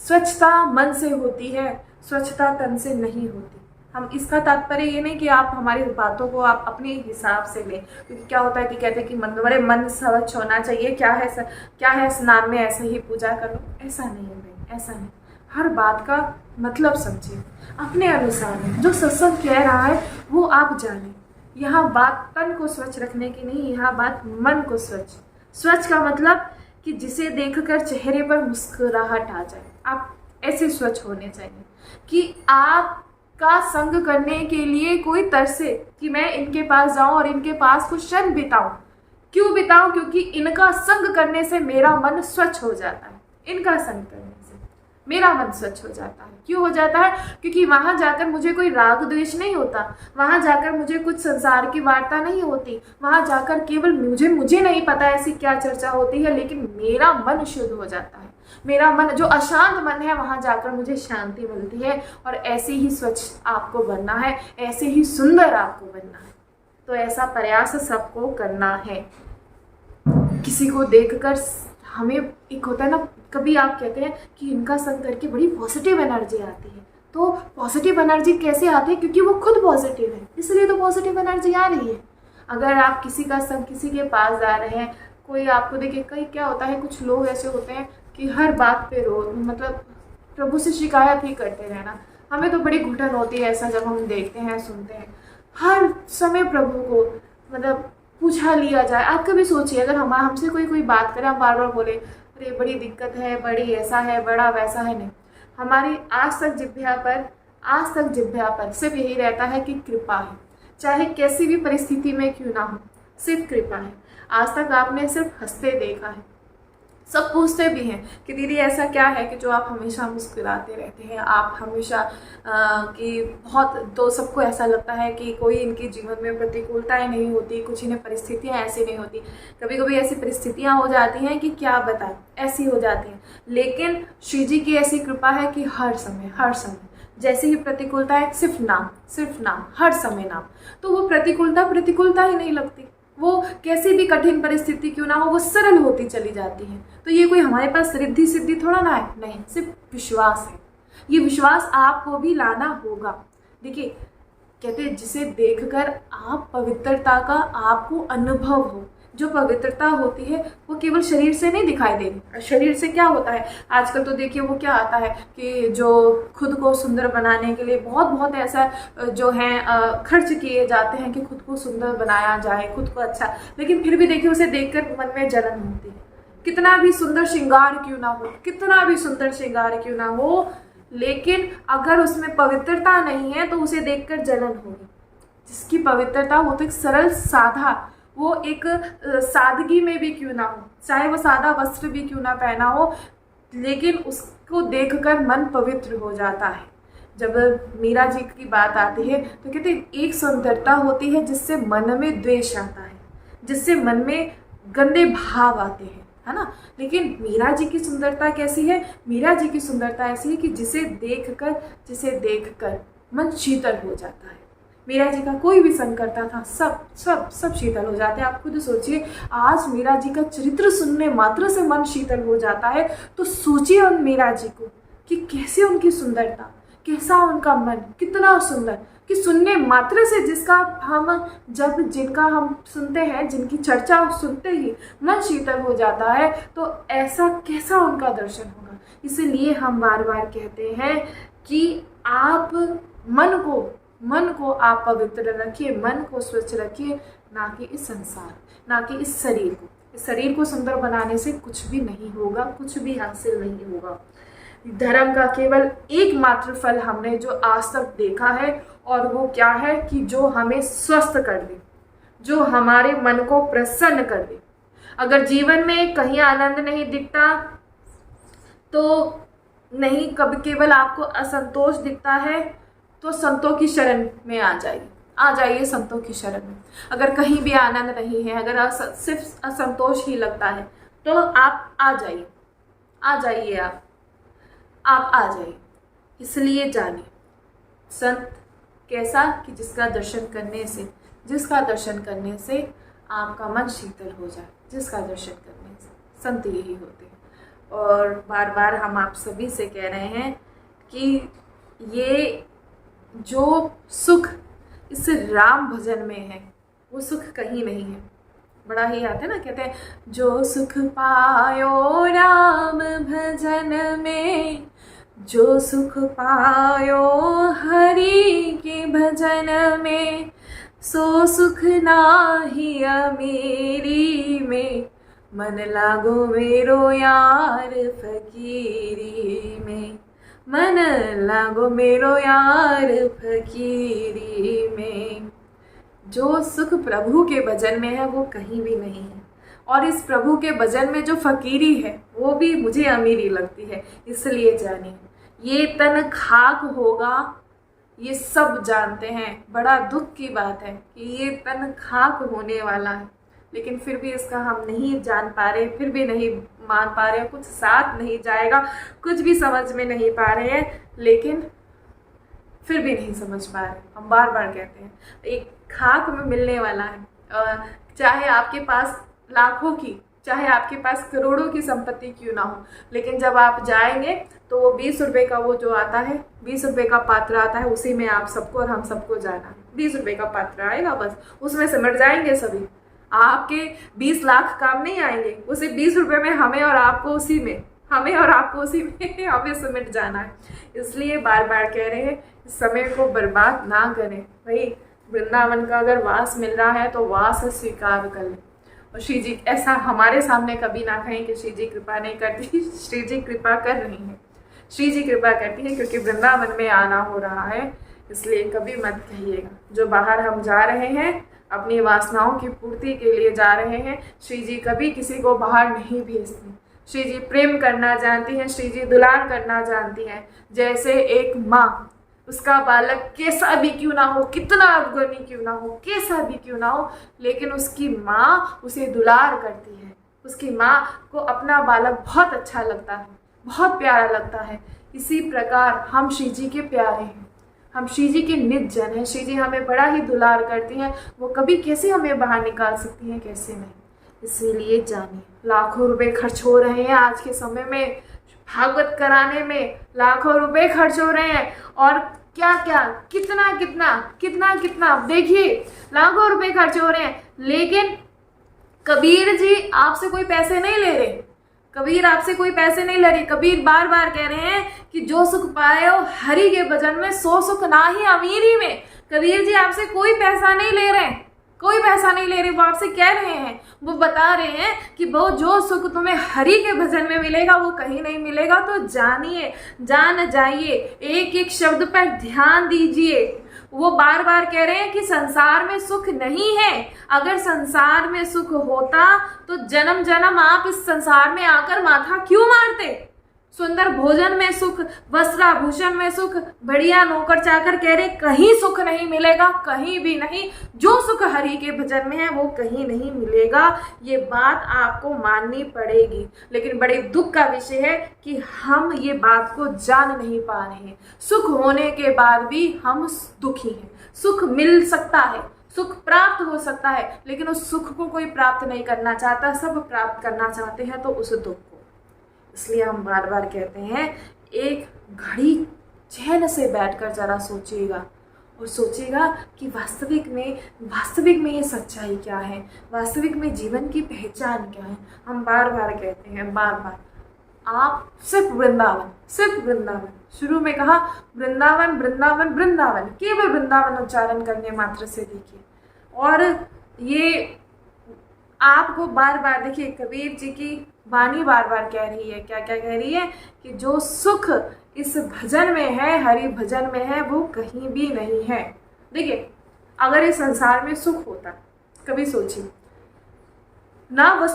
स्वच्छता मन से होती है, स्वच्छता तन से नहीं होती। हम इसका तात्पर्य ये नहीं कि आप हमारी बातों को आप अपने हिसाब से लें, क्योंकि क्या होता है कि कहते हैं कि मन स्वच्छ होना चाहिए, क्या है स्नान में ऐसे ही पूजा करो। ऐसा नहीं है भाई, ऐसा नहीं। हर बात का मतलब समझिए, अपने अनुसार है। जो सत्संग कह रहा है वो आप जाने। यहाँ बात तन को स्वच्छ रखने की नहीं, यहाँ बात मन को स्वच्छ का मतलब कि जिसे देखकर चेहरे पर मुस्कुराहट आ जाए, आप ऐसे स्वच्छ होने चाहिए कि आप का संग करने के लिए कोई तरसे कि मैं इनके पास जाऊं और इनके पास कुछ क्षण बिताऊं। क्यों बिताऊं? क्योंकि इनका संग करने से मेरा मन स्वच्छ हो जाता है। इनका संग करने से मेरा मन स्वच्छ हो जाता है। क्यों हो जाता है? क्योंकि वहां जाकर मुझे कोई राग द्वेष नहीं होता, वहां जाकर मुझे कुछ संसार की वार्ता नहीं होती, वहां जाकर केवल मुझे नहीं पता ऐसी क्या चर्चा होती है, लेकिन मेरा मन शुद्ध हो जाता है। मेरा मन, जो अशांत मन है, वहां जाकर मुझे शांति मिलती है। और ऐसे ही स्वच्छ आपको बनना है, ऐसे ही सुंदर आपको बनना है। तो ऐसा प्रयास सबको करना है। किसी को देखकर हमें एक होता है ना, कभी आप कहते हैं कि इनका संग करके बड़ी पॉजिटिव एनर्जी आती है। तो पॉजिटिव एनर्जी कैसे आती है? क्योंकि वो खुद पॉजिटिव है, इसलिए तो पॉजिटिव एनर्जी आ रही है। अगर आप किसी का संग, किसी के पास जा रहे हैं, कोई आपको देखे, कई क्या होता है, कुछ लोग ऐसे होते हैं कि हर बात पे मतलब प्रभु से शिकायत ही करते रहना। हमें तो बड़ी घुटन होती है ऐसा, जब हम देखते हैं, सुनते हैं, हर समय प्रभु को मतलब पूछा लिया जाए। आप कभी सोचिए, अगर हमसे कोई बात करे, हम बार बार बोले अरे बड़ी दिक्कत है, बड़ी ऐसा है, बड़ा वैसा है, नहीं। हमारी आज तक जिह्वा पर सिर्फ यही रहता है कि कृपा है, चाहे कैसी भी परिस्थिति में क्यों ना हो, सिर्फ कृपा है। आज तक आपने सिर्फ हंसते देखा है, सब पूछते भी हैं कि दीदी ऐसा क्या है कि जो आप हमेशा मुस्कुराते रहते हैं, आप हमेशा कि बहुत, तो सबको ऐसा लगता है कि कोई इनके जीवन में प्रतिकूलताएं नहीं होती, कुछ इन्हें परिस्थितियां ऐसी नहीं होती। कभी कभी ऐसी परिस्थितियां हो जाती हैं कि क्या बताएं, ऐसी हो जाती हैं। लेकिन श्री जी की ऐसी कृपा है कि हर समय जैसी ही प्रतिकूलता है, सिर्फ नाम, हर समय नाम, तो वो प्रतिकूलता ही नहीं लगती। वो कैसी भी कठिन परिस्थिति क्यों ना हो, वो सरल होती चली जाती है। तो ये कोई हमारे पास रिद्धि सिद्धि थोड़ा ना है, नहीं, सिर्फ विश्वास है। ये विश्वास आपको भी लाना होगा। देखिए, कहते हैं जिसे देखकर आप पवित्रता का आपको अनुभव हो। जो पवित्रता होती है वो केवल शरीर से नहीं दिखाई देती। शरीर से क्या होता है आजकल, तो देखिए वो क्या आता है कि जो खुद को सुंदर बनाने के लिए बहुत ऐसा जो है खर्च किए जाते हैं कि खुद को सुंदर बनाया जाए, खुद को अच्छा, लेकिन फिर भी देखिए उसे देखकर मन में जलन होती है। कितना भी सुंदर श्रृंगार क्यों ना हो, लेकिन अगर उसमें पवित्रता नहीं है तो उसे देखकर जलन होगी। जिसकी पवित्रता हो तो एक सरल साधा, वो एक सादगी में भी क्यों ना हो, चाहे वो सादा वस्त्र भी क्यों ना पहना हो, लेकिन उसको देखकर मन पवित्र हो जाता है। जब मीरा जी की बात आती है तो कहते हैं एक सुंदरता होती है जिससे मन में द्वेष आता है, जिससे मन में गंदे भाव आते हैं, है ना। लेकिन मीरा जी की सुंदरता कैसी है? मीरा जी की सुंदरता ऐसी है कि जिसे देखकर मन शीतल हो जाता है। मीरा जी का कोई भी संकट था, सब शीतल हो जाते हैं। आप खुद सोचिए, आज मीरा जी का चरित्र सुनने मात्र से मन शीतल हो जाता है, तो सोचिए उन मीरा जी को कि कैसे उनकी सुंदरता, कैसा उनका मन, कितना सुंदर, कि सुनने मात्र से जिनका हम सुनते हैं, जिनकी चर्चा सुनते ही मन शीतल हो जाता है, तो ऐसा कैसा उनका दर्शन होगा। इसलिए हम बार बार कहते हैं कि आप मन को आप पवित्र रखिए, मन को स्वच्छ रखिए, ना कि इस संसार, ना कि इस शरीर को। इस शरीर को सुंदर बनाने से कुछ भी नहीं होगा, कुछ भी हासिल नहीं होगा। धर्म का केवल एकमात्र फल हमने जो आज तक देखा है, और वो क्या है कि जो हमें स्वस्थ कर दे, जो हमारे मन को प्रसन्न कर दे। अगर जीवन में कहीं आनंद नहीं दिखता तो नहीं, कभी केवल आपको असंतोष दिखता है तो संतों की शरण में आ जाइए संतों की शरण में। अगर कहीं भी आनंद नहीं है, अगर सिर्फ असंतोष ही लगता है, तो आप आ जाइए आप आ जाइए। इसलिए जानिए संत कैसा, कि जिसका दर्शन करने से आपका मन शीतल हो जाए, जिसका दर्शन करने से। संत यही होते हैं। और बार बार हम आप सभी से कह रहे हैं कि ये जो सुख इस राम भजन में है, वो सुख कहीं नहीं है। बड़ा ही आता है ना, कहते हैं जो सुख पायो राम भजन में, जो सुख पायो हरि के भजन में, सो सुख नाही अमीरी में, मन लागो मेरो यार फकीरी में, मन लागो मेरो यार फकीरी में। जो सुख प्रभु के भजन में है वो कहीं भी नहीं है। और इस प्रभु के भजन में जो फकीरी है वो भी मुझे अमीरी लगती है। इसलिए जानिए, ये तन खाक होगा, ये सब जानते हैं। बड़ा दुख की बात है कि ये तन खाक होने वाला है, लेकिन फिर भी इसका हम नहीं जान पा रहे, फिर भी नहीं मान पा रहे, कुछ साथ नहीं जाएगा, कुछ भी समझ में नहीं पा रहे हैं, लेकिन फिर भी नहीं समझ पा रहे। हम बार बार कहते हैं एक खाक में मिलने वाला है। चाहे आपके पास लाखों की, चाहे आपके पास करोड़ों की संपत्ति क्यों ना हो, लेकिन जब आप जाएंगे तो वो 20 रुपये का वो जो आता है, 20 रुपये का पात्र आता है, उसी में आप सबको और हम सबको जाना है। 20 रुपये का पात्र आएगा, बस उसमें सिमट जाएंगे सभी। आपके 20 लाख काम नहीं आएंगे, उसी 20 रुपये में हमें और आपको उसी में हमें सिमट जाना है। इसलिए बार बार कह रहे हैं समय को बर्बाद ना करें। भाई वृंदावन का अगर वास मिल रहा है तो वास स्वीकार कर लें। और श्री जी ऐसा हमारे सामने कभी ना कहें कि श्री जी कृपा नहीं करती। श्री जी कृपा कर रही हैं, श्री जी कृपा करती है, क्योंकि वृंदावन में आना हो रहा है। इसलिए कभी मत कहिएगा। जो बाहर हम जा रहे हैं अपनी वासनाओं की पूर्ति के लिए जा रहे हैं, श्री जी कभी किसी को बाहर नहीं भेजते। श्री जी प्रेम करना जानती हैं, श्री जी दुलार करना जानती हैं। जैसे एक माँ, उसका बालक कैसा भी क्यों ना हो, कितना अवगुणी क्यों ना हो, कैसा भी क्यों ना हो, लेकिन उसकी माँ उसे दुलार करती है। उसकी माँ को अपना बालक बहुत अच्छा लगता है, बहुत प्यारा लगता है। इसी प्रकार हम श्री जी के प्यारे हैं, हम श्री जी के निज जन हैं। श्री जी हमें बड़ा ही दुलार करती हैं। वो कभी कैसे हमें बाहर निकाल सकती हैं, कैसे नहीं। इसीलिए जानिए, लाखों रुपए खर्च हो रहे हैं आज के समय में, भागवत कराने में लाखों रुपए खर्च हो रहे हैं। और क्या क्या, कितना कितना कितना कितना, देखिए लाखों रुपए खर्च हो रहे हैं। लेकिन कबीर जी आपसे कोई पैसे नहीं ले रहे, कबीर आपसे कोई पैसे नहीं ले रहे। कबीर बार बार कह रहे हैं कि जो सुख पाए हो हरि के भजन में, सो सुख ना ही अमीरी में। कबीर जी आपसे कोई पैसा नहीं ले रहे, कोई पैसा नहीं ले रहे। वो आपसे कह रहे हैं, वो बता रहे हैं कि वो जो सुख तुम्हें हरि के भजन में मिलेगा वो कहीं नहीं मिलेगा। तो जानिए, जान जाइए, एक एक शब्द पर ध्यान दीजिए। वो बार बार कह रहे हैं कि संसार में सुख नहीं है। अगर संसार में सुख होता तो जन्म जन्म आप इस संसार में आकर माथा क्यों मारते। सुंदर भोजन में सुख, वस्त्राभूषण में सुख, बढ़िया नौकर चाकर, कह रहे कहीं सुख नहीं मिलेगा, कहीं भी नहीं। जो सुख हरि के भजन में है वो कहीं नहीं मिलेगा। ये बात आपको माननी पड़ेगी। लेकिन बड़े दुख का विषय है कि हम ये बात को जान नहीं पा रहे हैं। सुख होने के बाद भी हम दुखी हैं। सुख मिल सकता है, सुख प्राप्त हो सकता है, लेकिन उस सुख को कोई प्राप्त नहीं करना चाहता। सब प्राप्त करना चाहते हैं तो उस दुख को। इसलिए हम बार बार कहते हैं, एक घड़ी चैन से बैठकर जरा सोचिएगा और सोचिएगा कि वास्तविक में ये सच्चाई क्या है, वास्तविक में जीवन की पहचान क्या है। हम बार बार कहते हैं, बार बार, आप सिर्फ वृंदावन, सिर्फ वृंदावन। शुरू में कहा वृंदावन वृंदावन वृंदावन, केवल वृंदावन उच्चारण करने मात्र से देखिए। और ये आपको बार बार देखिए, कबीर जी की वाणी बार बार कह रही है, क्या क्या कह रही है, कि जो सुख इस भजन में है, हरि भजन में है, वो कहीं भी नहीं है। देखिए, अगर इस संसार में सुख होता, कभी सोचिए ना,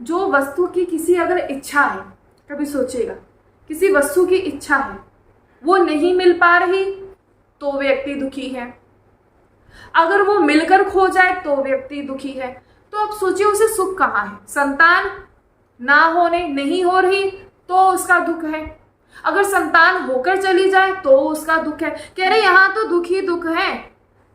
जो वस्तु की किसी अगर इच्छा है, कभी सोचिएगा, किसी वस्तु की इच्छा है, वो नहीं मिल पा रही तो व्यक्ति दुखी है। अगर वो मिलकर खो जाए तो व्यक्ति दुखी है। तो अब सोचिए उसे सुख कहाँ है। संतान ना होने, नहीं हो रही तो उसका दुख है। अगर संतान होकर चली जाए तो उसका दुख है। कह रहे यहाँ तो दुख ही दुख है,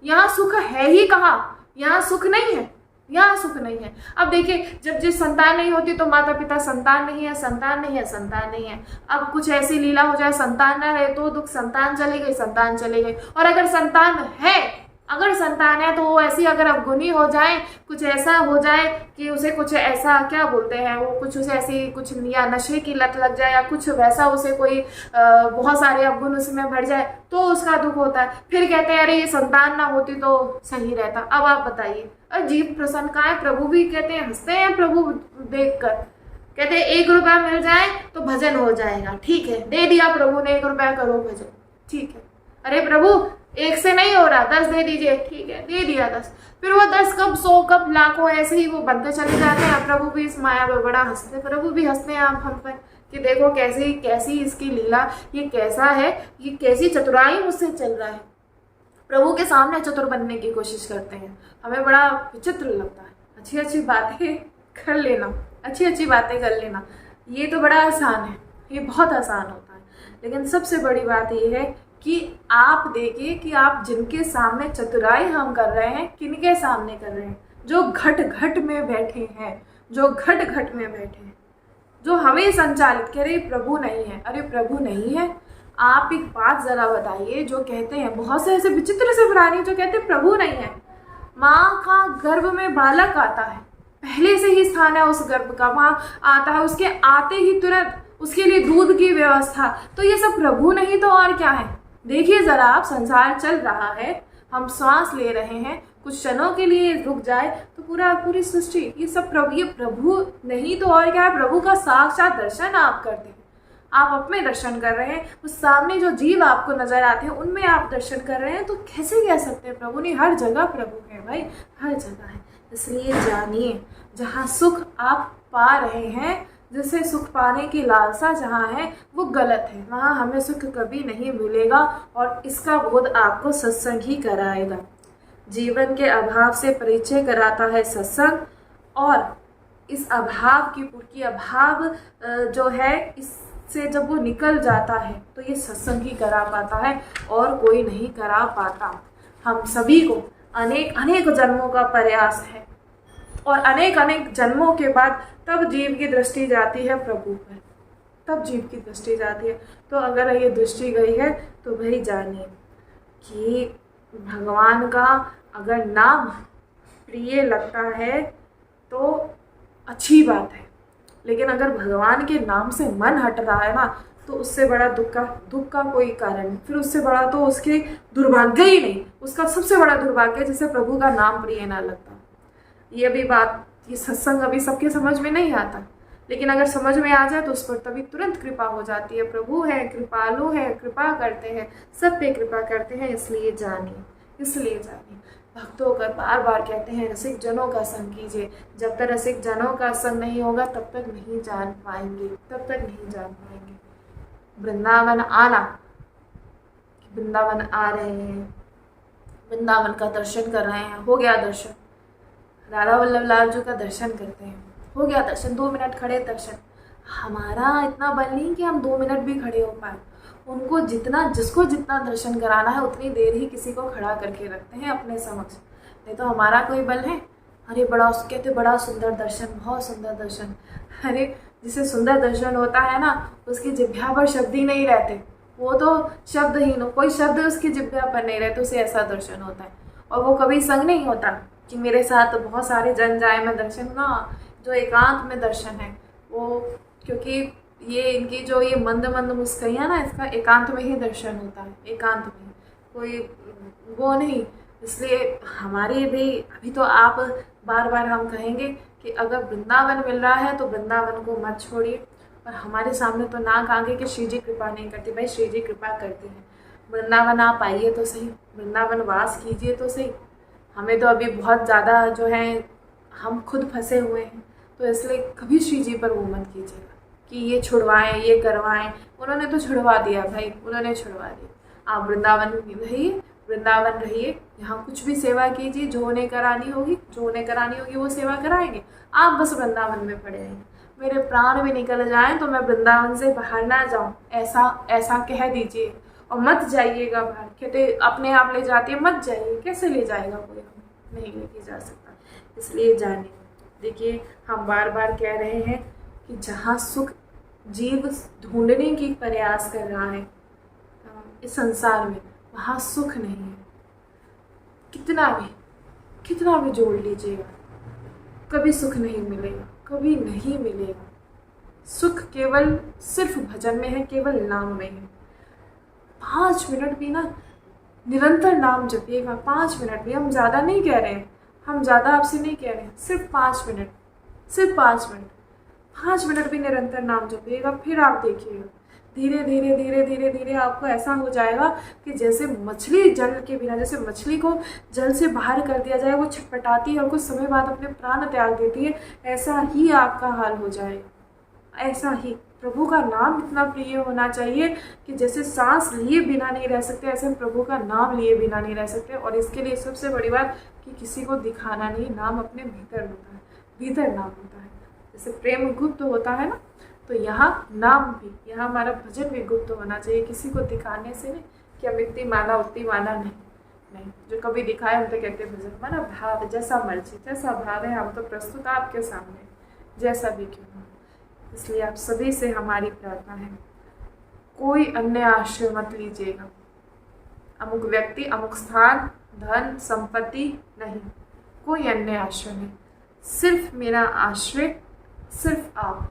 यहाँ सुख है ही कहाँ, यहाँ सुख नहीं है, यहाँ सुख नहीं है। अब देखिए, जब जिस संतान नहीं होती तो माता पिता संतान नहीं है, संतान नहीं है, संतान नहीं है। अब कुछ ऐसी लीला हो जाए, संतान ना रहे तो दुख, संतान चली गई, संतान चली गई। और अगर संतान है, अगर संतान है तो वो ऐसी अगर अवगुणी हो जाए, कुछ ऐसा हो जाए कि उसे कुछ ऐसा, क्या बोलते हैं वो, कुछ उसे ऐसी कुछ या नशे की लत लग जाए या कुछ वैसा, उसे कोई बहुत सारे अवगुण उसमें भर जाए तो उसका दुख होता है। फिर कहते हैं अरे ये संतान ना होती तो सही रहता। अब आप बताइए, अजीब प्रसन्न कहाँ है। प्रभु भी कहते हैं, हंसते हैं प्रभु देखकर, कहते हैं 1 रुपया मिल जाए तो भजन हो जाएगा। ठीक है, दे दिया प्रभु ने 1 रुपया, करो भजन, ठीक है। अरे प्रभु 1 से नहीं हो रहा, 10 दे दीजिए, ठीक है, दे दिया 10। फिर वो 10 कब 100 कब लाखों ऐसे ही वो बनते चले जाते हैं। प्रभु भी इस माया पर बड़ा हंसते हैं, प्रभु भी हंसते हैं आप हम पर कि देखो कैसी कैसी इसकी लीला, ये कैसा है, ये कैसी चतुराई मुझसे चल रहा है। प्रभु के सामने चतुर बनने की कोशिश करते हैं, हमें बड़ा विचित्र लगता है। अच्छी अच्छी बातें कर लेना, अच्छी अच्छी बातें कर लेना, ये तो बड़ा आसान है, ये बहुत आसान होता है। लेकिन सबसे बड़ी बात ये है कि आप देखिए कि आप जिनके सामने चतुराई हम कर रहे हैं, किनके सामने कर रहे हैं, जो घट घट में बैठे हैं, जो घट घट में बैठे हैं, जो हमें संचालित करे। प्रभु नहीं है, अरे प्रभु नहीं है। आप एक बात जरा बताइए, जो कहते हैं बहुत से ऐसे विचित्र से प्राणी जो कहते हैं प्रभु नहीं है। माँ का गर्भ में बालक आता है, पहले से ही स्थान है उस गर्भ का, वहाँ आता है, उसके आते ही तुरंत उसके लिए दूध की व्यवस्था, तो ये सब प्रभु नहीं तो और क्या है। देखिए जरा आप, संसार चल रहा है, हम श्वास ले रहे हैं, कुछ क्षणों के लिए रुक जाए तो पूरी सृष्टि, ये सब प्रभु, ये प्रभु नहीं तो और क्या है। प्रभु का साक्षात दर्शन आप करते हैं, आप अपने दर्शन कर रहे हैं, उस सामने जो जीव आपको नजर आते हैं उनमें आप दर्शन कर रहे हैं, तो कैसे कह सकते हैं प्रभु नहीं। हर जगह प्रभु है भाई, हर जगह है। इसलिए जानिए, जहाँ सुख आप पा रहे हैं, जिसे सुख पाने की लालसा जहाँ है वो गलत है, वहाँ हमें सुख कभी नहीं मिलेगा और इसका बोध आपको सत्संग ही कराएगा। जीवन के अभाव से परिचय कराता है सत्संग, और इस अभाव की अभाव जो है इससे जब वो निकल जाता है तो ये सत्संग ही करा पाता है और कोई नहीं करा पाता। हम सभी को अनेक अनेक जन्मों का प्रयास है और अनेक अनेक जन्मों के बाद तब जीव की दृष्टि जाती है प्रभु पर, तब जीव की दृष्टि जाती है। तो अगर ये दृष्टि गई है तो भाई जानिए कि भगवान का अगर नाम प्रिय लगता है तो अच्छी बात है, लेकिन अगर भगवान के नाम से मन हट रहा है ना तो उससे बड़ा दुख का कोई कारण नहीं, फिर उससे बड़ा तो उसके दुर्भाग्य ही नहीं, उसका सबसे बड़ा दुर्भाग्य जैसे प्रभु का नाम प्रिय ना लगता। ये भी बात, ये सत्संग अभी सबके समझ में नहीं आता, लेकिन अगर समझ में आ जाए तो उस पर तभी तुरंत कृपा हो जाती है। प्रभु है, कृपालु है, कृपा करते हैं, सब पे कृपा करते हैं, इसलिए जानिए। भक्तों का बार बार कहते हैं रसिक जनों का संग कीजिए। जब तक रसिक जनों का संग नहीं होगा तब तक नहीं जान पाएंगे। वृंदावन आना, वृंदावन आ रहे हैं, वृंदावन का दर्शन कर रहे हैं, हो गया दर्शन, राधा वल्लभ लाल जी का दर्शन करते हैं, हो गया दर्शन, 2 मिनट खड़े दर्शन। हमारा इतना बल नहीं कि हम 2 मिनट भी खड़े हो पाए। उनको जिसको जितना दर्शन कराना है उतनी देर ही किसी को खड़ा करके रखते हैं अपने समक्ष। नहीं तो हमारा कोई बल है, अरे कहते बड़ा सुंदर दर्शन, बहुत सुंदर दर्शन। अरे जिसे सुंदर दर्शन होता है ना उसकी जिह्वा पर शब्द ही नहीं रहते, वो तो शब्दहीन हो, कोई शब्द उसकी जिह्वा पर नहीं रहते, उसे ऐसा दर्शन होता है। और वो कभी संग नहीं होता कि मेरे साथ बहुत सारे जन जाए मैं दर्शन ना, जो एकांत में दर्शन है वो, क्योंकि ये इनकी जो ये मंद मुस्काइयाँ ना, इसका एकांत में ही दर्शन होता है, एकांत में, कोई वो नहीं। इसलिए हमारी भी अभी तो आप बार बार हम कहेंगे कि अगर वृंदावन मिल रहा है तो वृंदावन को मत छोड़िए। और हमारे सामने तो नाक आगे कि श्री जी कृपा नहीं करती, भाई श्री जी कृपा करती हैं। वृंदावन आप आइए तो सही, वृंदावन वास कीजिए तो सही। हमें तो अभी बहुत ज़्यादा जो है हम खुद फंसे हुए हैं, तो इसलिए कभी श्री जी पर वो मत कीजिएगा कि ये छुड़वाएं, ये करवाएं। उन्होंने तो छुड़वा दिया भाई, उन्होंने छुड़वा दिया। आप वृंदावन रहिए, यहाँ कुछ भी सेवा कीजिए, जो उन्हें करानी होगी वो सेवा कराएंगे। आप बस वृंदावन में पड़े रहेंगे। मेरे प्राण भी निकल जाएं तो मैं वृंदावन से बाहर ना जाऊं, ऐसा कह दीजिए। और मत जाइएगा बाहर, कहते अपने आप ले जाती है, मत जाइए। कैसे ले जाएगा कोई, हमें नहीं लेके जा सकता। इसलिए जाने देखिए, हम बार बार कह रहे हैं कि जहाँ सुख जीव ढूंढने की प्रयास कर रहा है इस संसार में, वहाँ सुख नहीं है। कितना भी जोड़ लीजिएगा, कभी सुख नहीं मिलेगा, कभी नहीं मिलेगा। सुख केवल सिर्फ भजन में है, केवल नाम में है। 5 मिनट भी ना निरंतर नाम जपिएगा, 5 मिनट भी, हम ज़्यादा नहीं कह रहे हैं, हम ज़्यादा आपसे नहीं कह रहे हैं, सिर्फ 5 मिनट, सिर्फ 5 मिनट, 5 मिनट भी निरंतर नाम जपिएगा। फिर आप देखिएगा धीरे धीरे आपको ऐसा हो जाएगा कि जैसे मछली जल के बिना, जैसे मछली को जल से बाहर कर दिया जाए, वो छटपटाती है और कुछ समय बाद अपने प्राण त्याग देती है, ऐसा ही आपका हाल हो जाएगा। ऐसा ही प्रभु का नाम इतना प्रिय होना चाहिए कि जैसे सांस लिए बिना नहीं रह सकते, ऐसे हम प्रभु का नाम लिए बिना नहीं रह सकते। और इसके लिए सबसे बड़ी बात कि किसी को दिखाना नहीं, नाम अपने भीतर होता है, भीतर नाम होता है। जैसे प्रेम गुप्त होता है ना, तो यहाँ नाम भी, यहाँ हमारा भजन भी गुप्त होना चाहिए, किसी को दिखाने से नहीं कि हम इतनी माला उतनी माला नहीं। जो कभी दिखाए हम तो कहते भजन माना भाव, जैसा मर्जी, जैसा भाव है हम तो प्रस्तुत आपके सामने, जैसा भी क्यों हो। इसलिए आप सभी से हमारी प्रार्थना है, कोई अन्य आश्रय मत लीजिएगा, अमुक व्यक्ति, अमुक स्थान, धन, संपत्ति नहीं, कोई अन्य आश्रय नहीं। सिर्फ मेरा आश्रय सिर्फ आप।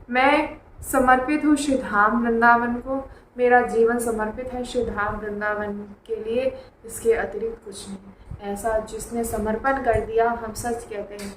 मैं समर्पित हूँ श्री धाम वृंदावन को, मेरा जीवन समर्पित है श्री धाम वृंदावन के लिए, इसके अतिरिक्त कुछ नहीं। ऐसा जिसने समर्पण कर दिया, हम सच कहते हैं,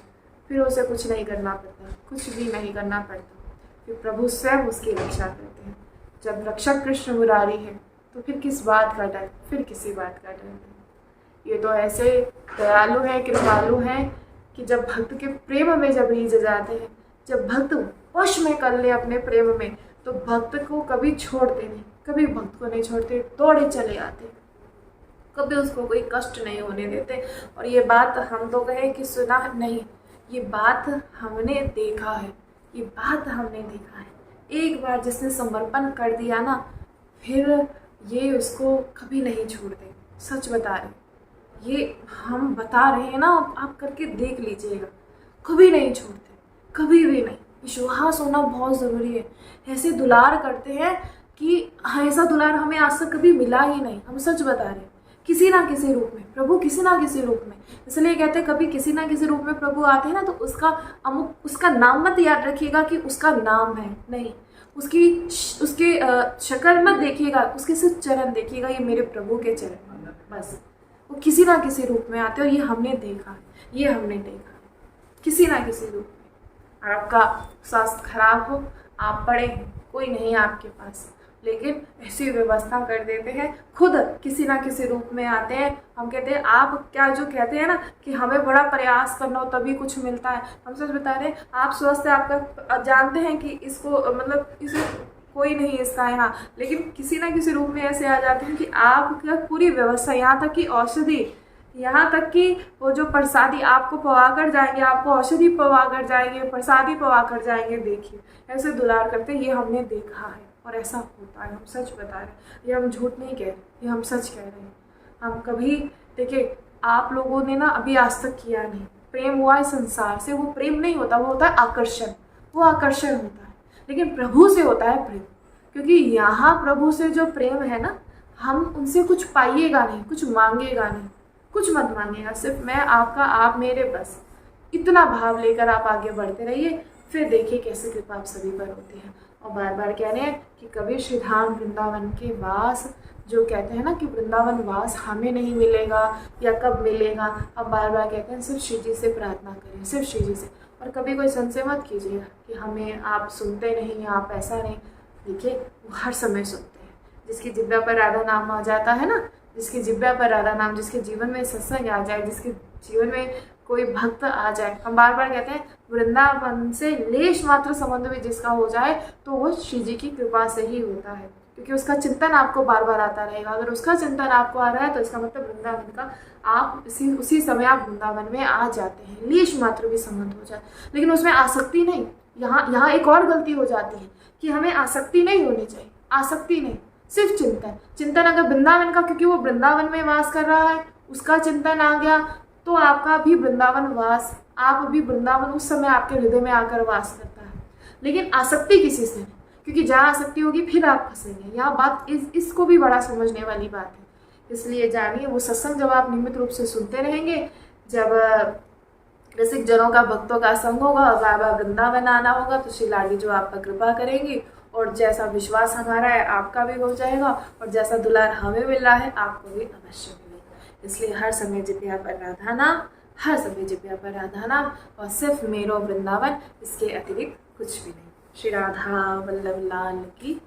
फिर उसे कुछ नहीं करना पड़ता, कुछ भी नहीं करना पड़ता, फिर प्रभु स्वयं उसकी रक्षा करते हैं। जब रक्षक कृष्ण मुरारी है तो फिर किस बात का डर, फिर किसी बात का डर नहीं। ये तो ऐसे दयालु हैं, कृपालु हैं कि जब भक्त के प्रेम में जब रीझ जाते हैं, जब भक्त वश में कर ले अपने प्रेम में, तो भक्त को कभी छोड़ते नहीं, कभी भक्त को नहीं छोड़ते, दौड़े चले आते, कभी उसको कोई कष्ट नहीं होने देते। और ये बात हम तो कहें कि सुना नहीं, ये बात हमने देखा है, ये बात हमने देखा है। एक बार जिसने समर्पण कर दिया ना, फिर ये उसको कभी नहीं छोड़ते। सच बता रहे, ये हम बता रहे हैं ना, आप करके देख लीजिएगा, कभी नहीं छोड़ते, कभी भी नहीं। विश्वास होना बहुत ज़रूरी है। ऐसे दुलार करते हैं कि ऐसा दुलार हमें आज तक कभी मिला ही नहीं। हम सच बता रहे हैं, किसी ना किसी रूप में प्रभु, किसी ना किसी रूप में। इसलिए कहते हैं कभी किसी ना किसी रूप में प्रभु आते हैं ना, तो उसका नाम मत याद रखिएगा कि उसका नाम है, नहीं, उसके शक्ल मत देखिएगा, उसके सिर्फ चरण देखिएगा, ये मेरे प्रभु के चरण, बस। वो किसी ना किसी रूप में आते हैं, और ये हमने देखा है, ये हमने देखा है, किसी ना किसी रूप में। आपका स्वास्थ्य खराब हो, आप पड़े हैं, कोई नहीं आपके पास, लेकिन ऐसी व्यवस्था कर देते हैं, खुद किसी ना किसी रूप में आते हैं। हम कहते हैं, आप क्या जो कहते हैं ना कि हमें बड़ा प्रयास करना हो तभी कुछ मिलता है, हम सच बता रहे हैं, आप स्वस्थ है, आपका जानते हैं कि इसको मतलब इसे कोई नहीं इसका यहाँ, लेकिन किसी ना किसी रूप में ऐसे आ जाते हैं कि आपका पूरी व्यवस्था, यहाँ तक कि औषधि, यहाँ तक कि वो जो प्रसादी आपको पवा कर जाएंगे, आपको औषधि पवा कर जाएंगे, प्रसादी पवा कर जाएंगे। देखिए ऐसे दुलार करते, ये हमने देखा है और ऐसा होता है। हम सच बता रहे हैं, ये हम झूठ नहीं कह रहे, ये हम सच कह रहे हैं। हम कभी, देखिए आप लोगों ने ना अभी आज तक किया नहीं, प्रेम हुआ है संसार से, वो प्रेम नहीं होता, वो होता है आकर्षण, वो आकर्षण होता है। लेकिन प्रभु से होता है प्रेम, क्योंकि यहाँ प्रभु से जो प्रेम है ना, हम उनसे कुछ पाइएगा नहीं, कुछ मांगेगा नहीं, कुछ मत मांगेगा, सिर्फ मैं आपका, आप मेरे, बस इतना भाव लेकर आप आगे बढ़ते रहिए। फिर देखिए कैसे कृपा आप सभी पर होती है। और बार बार कह रहे हैं कि कभी श्री धाम वृंदावन के वास, जो कहते हैं ना कि वृंदावन वास हमें नहीं मिलेगा या कब मिलेगा, अब बार बार कहते हैं सिर्फ श्री जी से प्रार्थना करें, सिर्फ श्री जी से। और कभी कोई संशय मत कीजिएगा कि हमें आप सुनते नहीं, आप ऐसा नहीं। देखिए वो हर समय सुनते हैं। जिसकी जिब्बा पर राधा नाम आ जाता है ना, जिसकी जिब्बा पर राधा नाम, जिसके जीवन में सत्संग आ जाए, जिसके जीवन में कोई भक्त आ जाए, हम बार बार कहते हैं वृंदावन से लेश मात्र संबंध भी जिसका हो जाए, तो वो श्री जी की कृपा से ही होता है, क्योंकि उसका चिंतन आपको बार बार आता रहेगा। अगर उसका चिंतन आपको आ रहा है तो इसका मतलब वृंदावन का, आप उसी समय आप वृंदावन में आ जाते हैं, लेश मात्र भी संबंध हो जाए। लेकिन उसमें आसक्ति नहीं। यहाँ एक और गलती हो जाती है कि हमें आसक्ति नहीं होनी चाहिए, आसक्ति नहीं, सिर्फ चिंतन। अगर वृंदावन का, क्योंकि वो वृंदावन में वास कर रहा है, उसका चिंतन आ गया, तो आपका भी वृंदावन वास, आप भी वृंदावन उस समय आपके हृदय में आकर वास करता है। लेकिन आसक्ति किसी से नहीं, क्योंकि जहाँ आसक्ति होगी फिर आप फंसेंगे। यह बात इसको भी बड़ा समझने वाली बात है। इसलिए जानिए, वो सत्संग जब आप नियमित रूप से सुनते रहेंगे, जब रसिक जनों का, भक्तों का संग होगा, बाबा वृंदावन आना होगा, तो श्री लाडी जो आप पर कृपा करेंगी, और जैसा विश्वास हमारा है आपका भी हो जाएगा, और जैसा दुलार हमें मिल रहा है आपको भी अवश्य मिलेगा। इसलिए हर समय जिब्या पर राधा नाम, हर समय जिब्या पर राधा नाम, और सिर्फ मेरो वृंदावन, इसके अतिरिक्त कुछ भी नहीं। श्री राधा वल्लभ लाल की